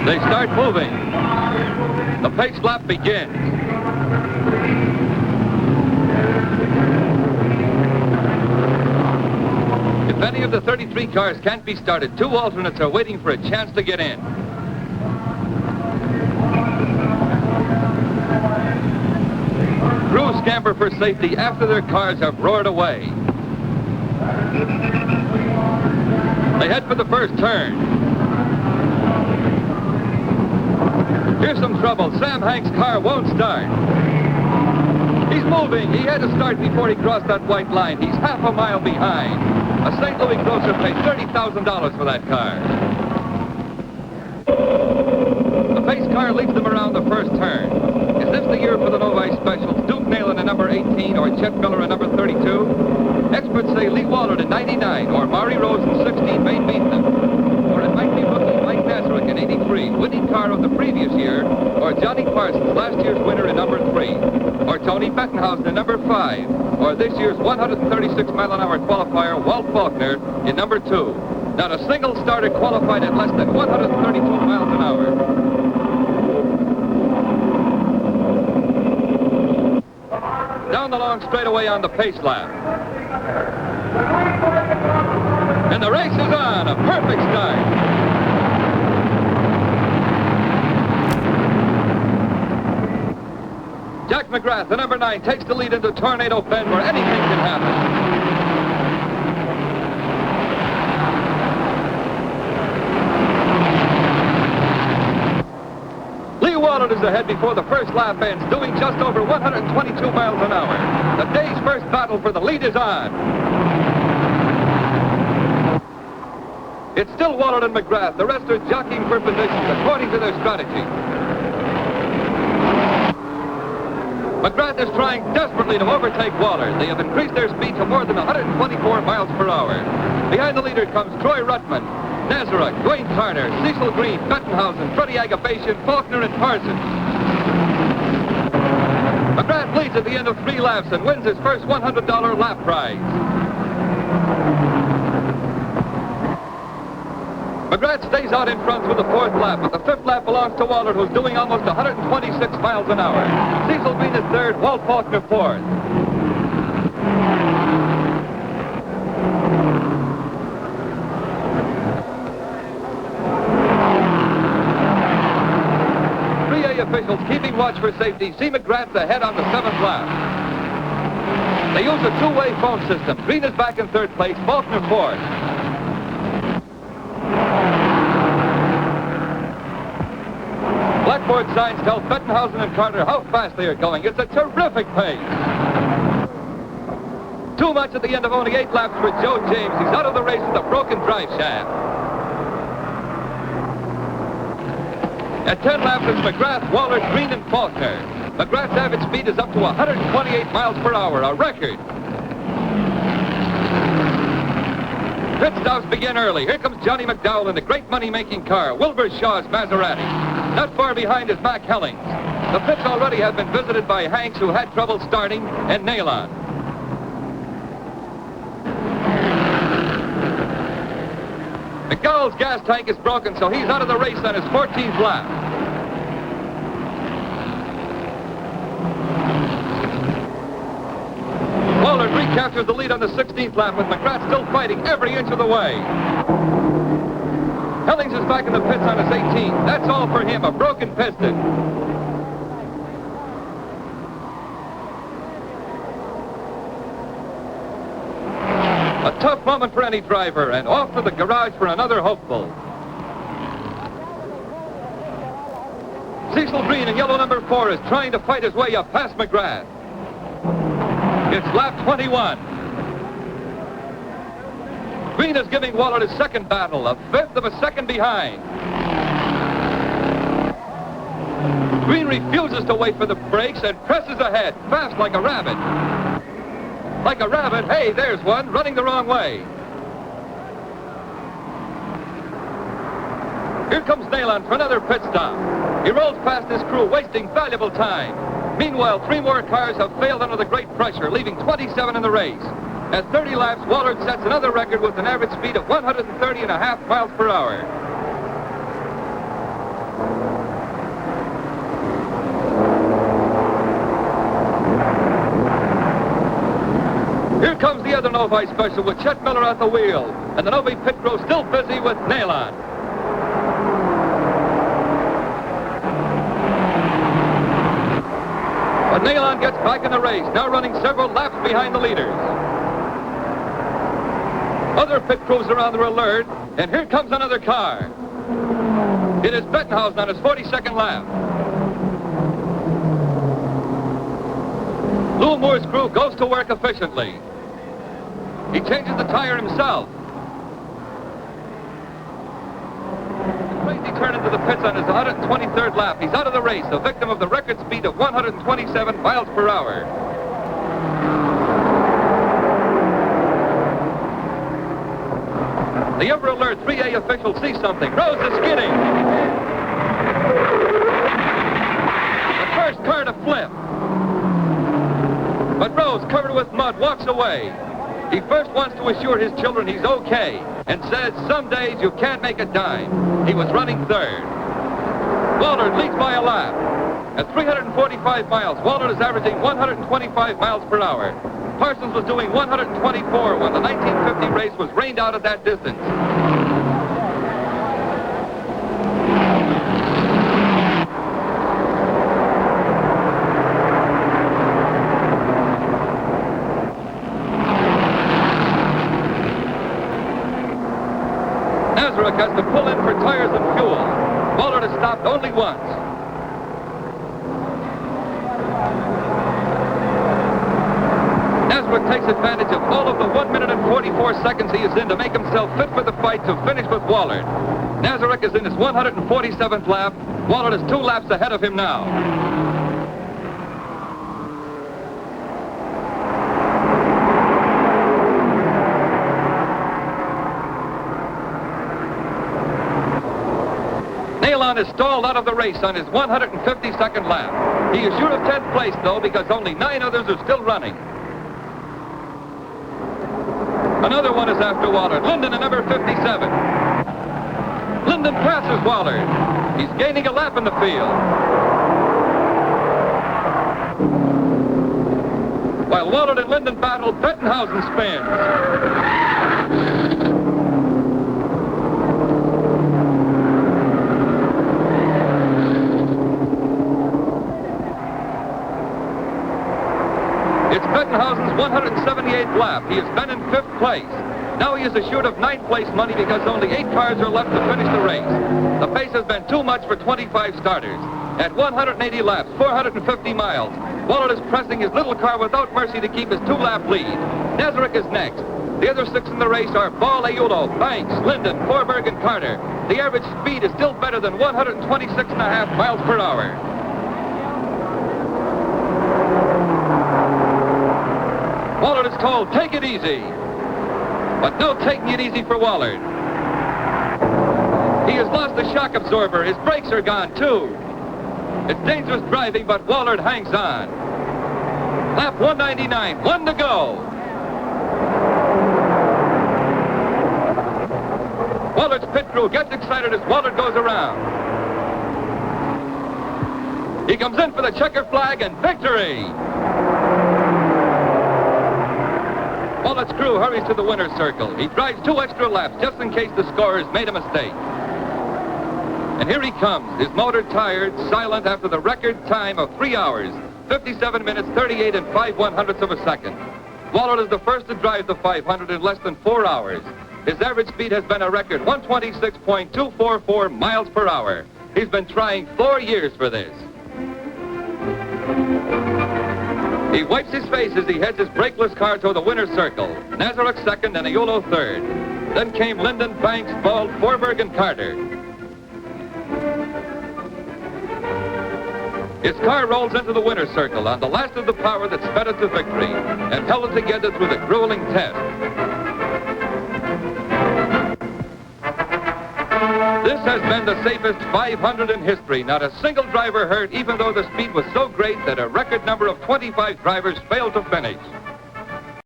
They start moving. The pace lap begins. If any of the 33 cars can't be started, 2 alternates are waiting for a chance to get in. Crews scamper for safety after their cars have roared away. They head for the first turn. Here's some trouble. Sam Hank's car won't start. He's moving. He had to start before he crossed that white line. He's half a mile behind. A St. Louis grocer paid $30,000 for that car. The pace car leads them around the first turn. Is this the year for the Novi Specials? Duke Nailen in number 18 or Chet Miller in number 32? Experts say Lee Wallard in 99 or Maury Rose in 16 may beat them. Or it might be rookie Mike Nazarick in 83, winning car of the previous year, or Johnny Parsons, last year's winner in number 3, or Tony Bettenhausen in number 5, or this year's 136-mile-an-hour qualifier Walt Faulkner in number 2. Not a single starter qualified at less than 132 miles an hour. Down the long straightaway on the pace lap. And the race is on. A perfect start. Jack McGrath, the number 9, takes the lead into Tornado Bend where anything can happen. Wallard is ahead before the first lap ends, doing just over 122 miles an hour. The day's first battle for the lead is on. It's still Wallard and McGrath. The rest are jockeying for positions according to their strategy. McGrath is trying desperately to overtake Wallard. They have increased their speed to more than 124 miles per hour. Behind the leader comes Troy Ruttman, Nazarick, Dwayne Turner, Cecil Green, Bettenhausen, Freddie Agabatian, Faulkner, and Parsons. McGrath leads at the end of 3 laps and wins his first $100 lap prize. McGrath stays out in front through the 4th lap, but the 5th lap belongs to Wallard, who's doing almost 126 miles an hour. Cecil Green is 3rd, Walt Faulkner 4th. Officials keeping watch for safety see McGrath ahead on the 7th lap. They use a 2-way phone system. Green is back in 3rd place, Faulkner 4th. Blackboard signs tell Bettenhausen and Carter how fast they are going. It's a terrific pace. Too much at the end of only 8 laps for Joe James. He's out of the race with a broken drive shaft. At 10 laps, it's McGrath, Wallard, Green, and Faulkner. McGrath's average speed is up to 128 miles per hour, a record. Pit stops begin early. Here comes Johnny McDowell in the great money-making car, Wilbur Shaw's Maserati. Not far behind is Mac Hellings. The pits already have been visited by Hanks, who had trouble starting, and Nailen. McDowell's gas tank is broken, so he's out of the race on his 14th lap. Wallard recaptures the lead on the 16th lap, with McGrath still fighting every inch of the way. Hellings is back in the pits on his 18th. That's all for him, a broken piston. A tough moment for any driver, and off to the garage for another hopeful. Cecil Green in yellow number 4 is trying to fight his way up past McGrath. It's lap 21. Green is giving Wallard his second battle, a 1/5 of a second behind. Green refuses to wait for the brakes and presses ahead, fast like a rabbit. Like a rabbit, hey, there's one, running the wrong way. Here comes Nailen for another pit stop. He rolls past his crew, wasting valuable time. Meanwhile, 3 more cars have failed under the great pressure, leaving 27 in the race. At 30 laps, Wallard sets another record with an average speed of 130.5 miles per hour. Here comes the other Novi special with Chet Miller at the wheel, and the Novi pit crew still busy with nail-on. But nail-on gets back in the race, now running several laps behind the leaders. Other pit crews are on their alert, and here comes another car. It is Bettenhausen on his 42nd lap. Lou Moore's crew goes to work efficiently. He changes the tire himself. A crazy turn into the pits on his 123rd lap. He's out of the race, a victim of the record speed of 127 miles per hour. The Ever Alert 3A officials see something. Rose is skidding. The first car to flip. But Rose, covered with mud, walks away. He first wants to assure his children he's okay and says some days you can't make a dime. He was running third. Wallard leads by a lap. At 345 miles, Wallard is averaging 125 miles per hour. Parsons was doing 124 when the 1950 race was rained out at that distance. Nazareth has to pull in for tires and fuel. Wallard has stopped only once. Nazareth takes advantage of all of the 1 minute and 44 seconds he is in to make himself fit for the fight to finish with Wallard. Nazareth is in his 147th lap. Wallard is 2 laps ahead of him now. Nailon is stalled out of the race on his 152nd lap. He is sure of 10th place, though, because only 9 others are still running. Another one is after Wallard. Linden at number 57. Linden passes Wallard. He's gaining a lap in the field. While Wallard and Linden battle, Bettenhausen spins. It's Bettenhausen's 178th lap. He has been in 5th place. Now he is assured of 9th place money because only 8 cars are left to finish the race. The pace has been too much for 25 starters. At 180 laps, 450 miles, Wallard is pressing his little car without mercy to keep his 2-lap lead. Nazareth is next. The other 6 in the race are Ball, Aiulo, Banks, Linden, Forberg, and Carter. The average speed is still better than 126.5 miles per hour. Wallard is told, take it easy. But no taking it easy for Wallard. He has lost the shock absorber. His brakes are gone, too. It's dangerous driving, but Wallard hangs on. Lap 199, 1 to go. Wallard's pit crew gets excited as Wallard goes around. He comes in for the checker flag and victory. Wallard's crew hurries to the winner's circle. He drives 2 extra laps just in case the scorers made a mistake. And here he comes, his motor tired, silent after the record time of 3 hours, 57 minutes, 38 and 5/100ths of a second. Wallard is the first to drive the 500 in less than 4 hours. His average speed has been a record 126.244 miles per hour. He's been trying 4 years for this. He wipes his face as he heads his brakeless car toward the winner's circle. Nazareth second and Aiulo third. Then came Linden, Banks, Ball, Forberg, and Carter. His car rolls into the winner's circle on the last of the power that sped it to victory and held it together through the grueling test. This has been the safest 500 in history. Not a single driver hurt, even though the speed was so great that a record number of 25 drivers failed to finish.